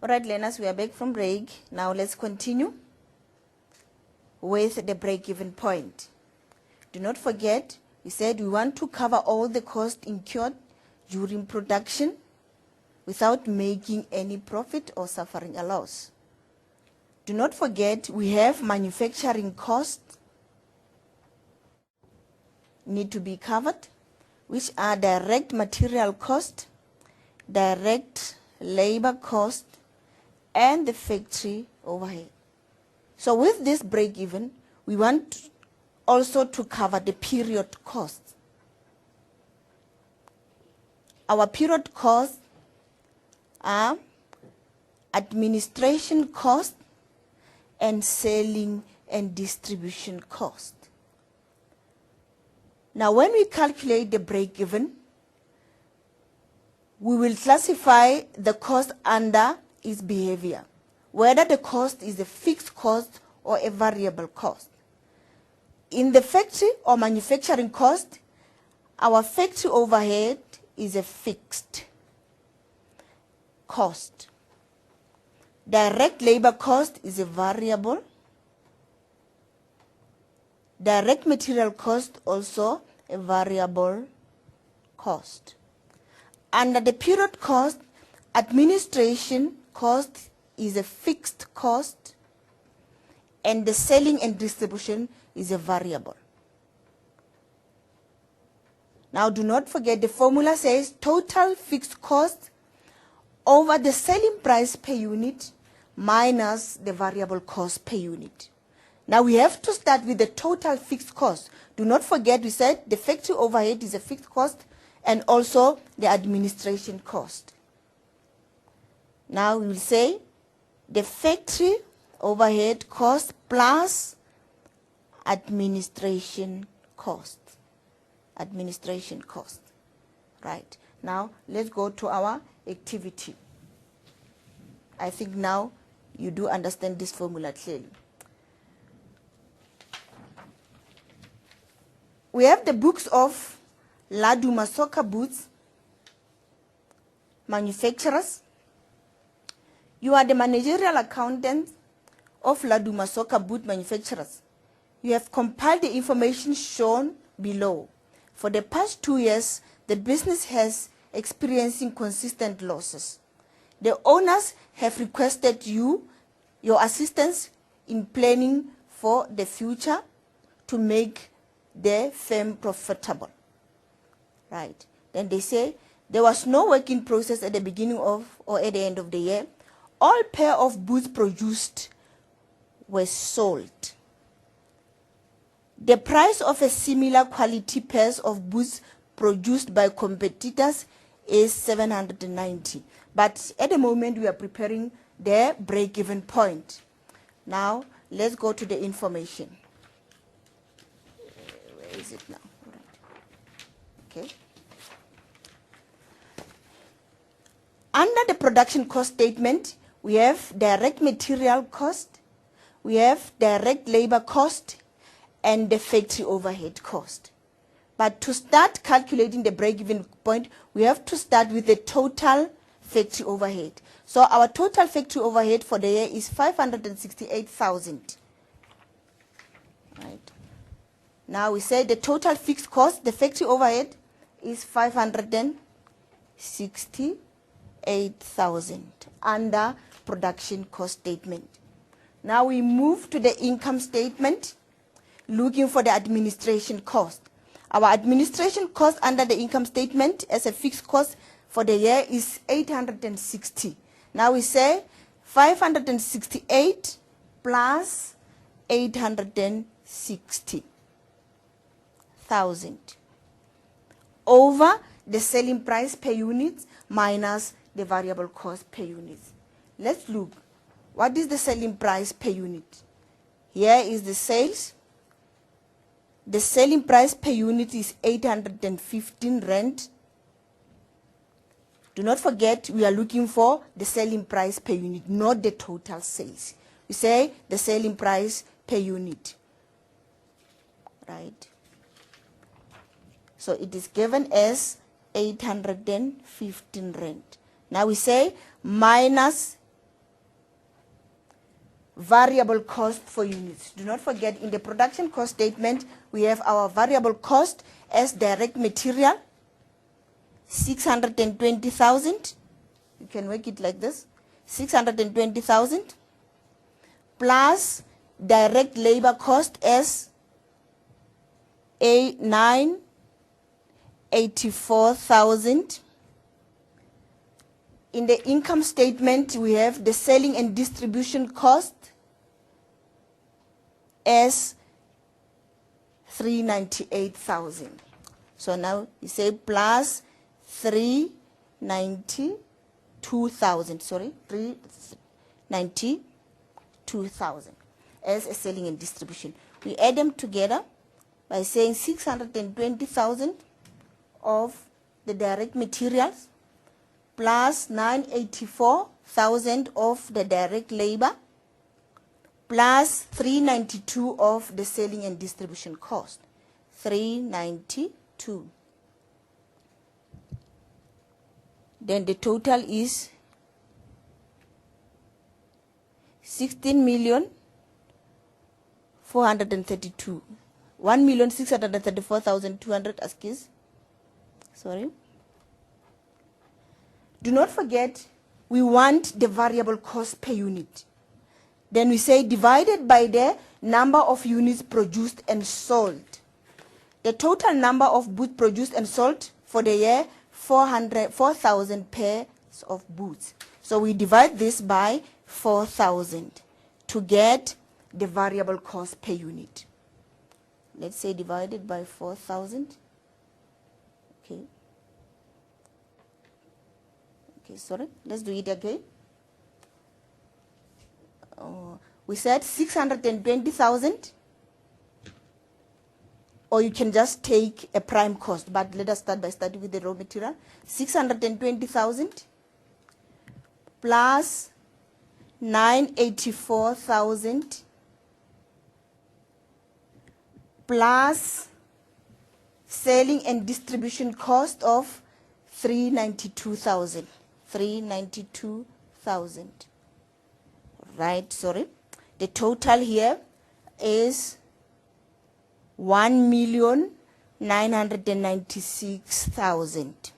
All right, learners, we are back from break. Now let's continue with the break-even point. Do not forget, we said we want to cover all the costs incurred during production without making any profit or suffering a loss. Do not forget, we have manufacturing costs need to be covered, which are direct material cost, direct labor cost, and the factory overhead. So with this break-even, we want also to cover the period costs. Our period costs are administration cost and selling and distribution cost. Now when we calculate the break-even, we will classify the cost under its behavior, whether the cost is a fixed cost or a variable cost. In the factory or manufacturing cost, our factory overhead is a fixed cost. Direct labor cost is a variable. Direct material cost also a variable cost. Under the period cost, administration cost is a fixed cost, and the selling and distribution is a variable. Now do not forget, the formula says total fixed cost over the selling price per unit minus the variable cost per unit. Now we have to start with the total fixed cost. Do not forget, we said the factory overhead is a fixed cost and also the administration cost. Now we will say the factory overhead cost plus administration cost. Administration cost. Right. Now let's go to our activity. I think now you do understand this formula clearly. We have the books of Laduma Soccer Boots manufacturers. You are the managerial accountant of Laduma Soccer Boot manufacturers. You have compiled the information shown below. For the past 2 years, the business has experiencing consistent losses. The owners have requested your assistance in planning for the future to make the firm profitable. Right. Then they say there was no working process at the beginning of or at the end of the year. All pair of boots produced were sold. The price of a similar quality pairs of boots produced by competitors is 790. But at the moment we are preparing the break-even point. Now let's go to the information. Where is it now? All right. Okay. Under the production cost statement, we have direct material cost, we have direct labor cost, and the factory overhead cost. But to start calculating the break-even point, we have to start with the total factory overhead. So our total factory overhead for the year is 568,000. Right. Now we say the total fixed cost, the factory overhead, is 568,000 under production cost statement. Now we move to the income statement, looking for the administration cost. Our administration cost under the income statement as a fixed cost for the year is 860. Now we say 568 plus 860,000 over the selling price per unit minus the variable cost per unit. Let's look. What is the selling price per unit? Here is the sales. The selling price per unit is 815 rand. Do not forget, we are looking for the selling price per unit, not the total sales. We say the selling price per unit. Right? So it is given as 815 rand. Now we say minus variable cost for units. Do not forget, in the production cost statement, we have our variable cost as direct material, 620,000. You can work it like this, 620,000 plus direct labor cost as 984,000. In the income statement, we have the selling and distribution cost as 398,000. So now you say plus 392,000, sorry, 392,000 as a selling and distribution. We add them together by saying 620,000 of the direct materials plus 984,000 of the direct labor plus 392 of the selling and distribution cost. 392. Then the total is 16,432,000. 1,634,200 ASCIIs. Sorry. Do not forget, we want the variable cost per unit. Then we say divided by the number of units produced and sold. The total number of boots produced and sold for the year, 4,000 pairs of boots. So we divide this by 4,000 to get the variable cost per unit. Let's say divided by 4,000. Okay. Okay, sorry. Let's do it again. We said 620,000. Or you can just take a prime cost. But let us start by starting with the raw material. 620,000 plus 984,000 plus selling and distribution cost of 392,000. 392,000. Right, sorry. The total here is 1,996,000.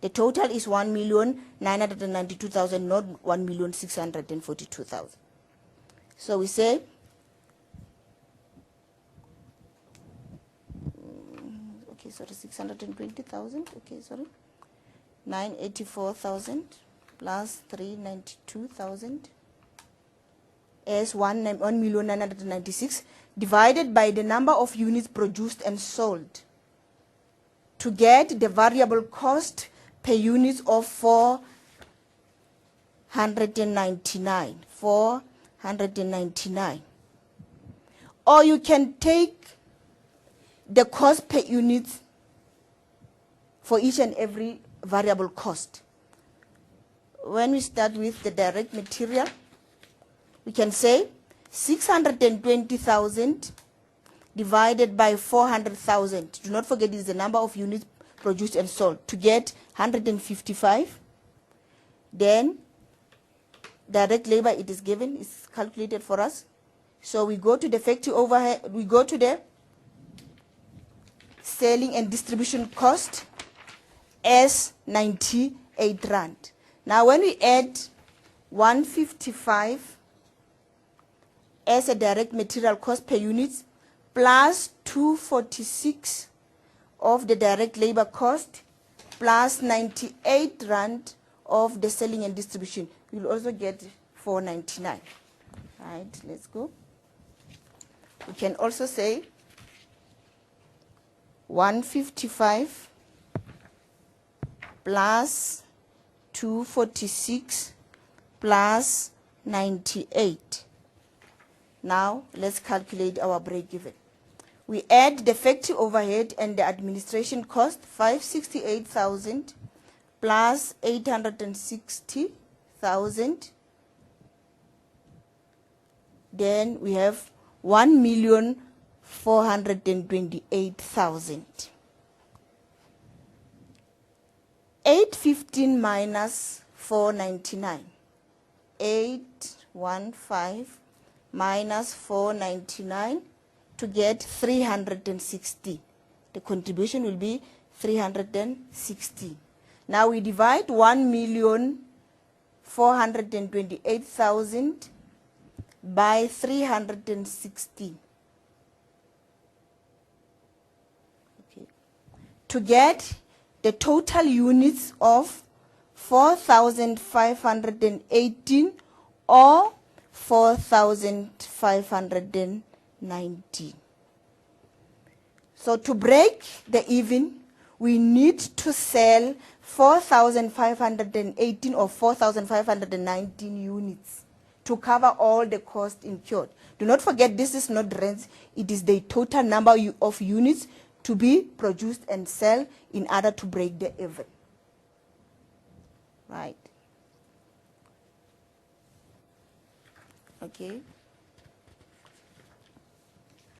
The total is 1,992,000, not 1,642,000. So we say okay, sorry, 620,000. Okay, sorry. 984,000 plus 392,000 is 1,996,000 divided by the number of units produced and sold to get the variable cost per unit of 499. 499. Or you can take the cost per unit for each and every variable cost. When we start with the direct material, we can say 620,000 divided by 400,000. Do not forget this is the number of units produced and sold to get 155. Then direct labor, it is given, is calculated for us. So we go to the factory overhead, we go to the selling and distribution cost as 98 rand. Now when we add 155 as a direct material cost per unit plus 246 of the direct labor cost plus 98 rand of the selling and distribution, we will also get 499. Right, let's go. We can also say 155 plus 246 plus 98. Now let's calculate our break-even. We add the factory overhead and the administration cost, 568,000 plus 860,000. Then we have 1,428,000. 815 minus 499. 8 15 minus 499 to get 360. The contribution will be 360. Now we divide 1,428,000 by 360. Okay. To get the total units of 4,518 or 4,519. So to break the even, we need to sell 4,518 or 4,519 units to cover all the costs incurred. Do not forget, this is not rent, it is the total number of units to be produced and sell in order to break the even. Right. Okay.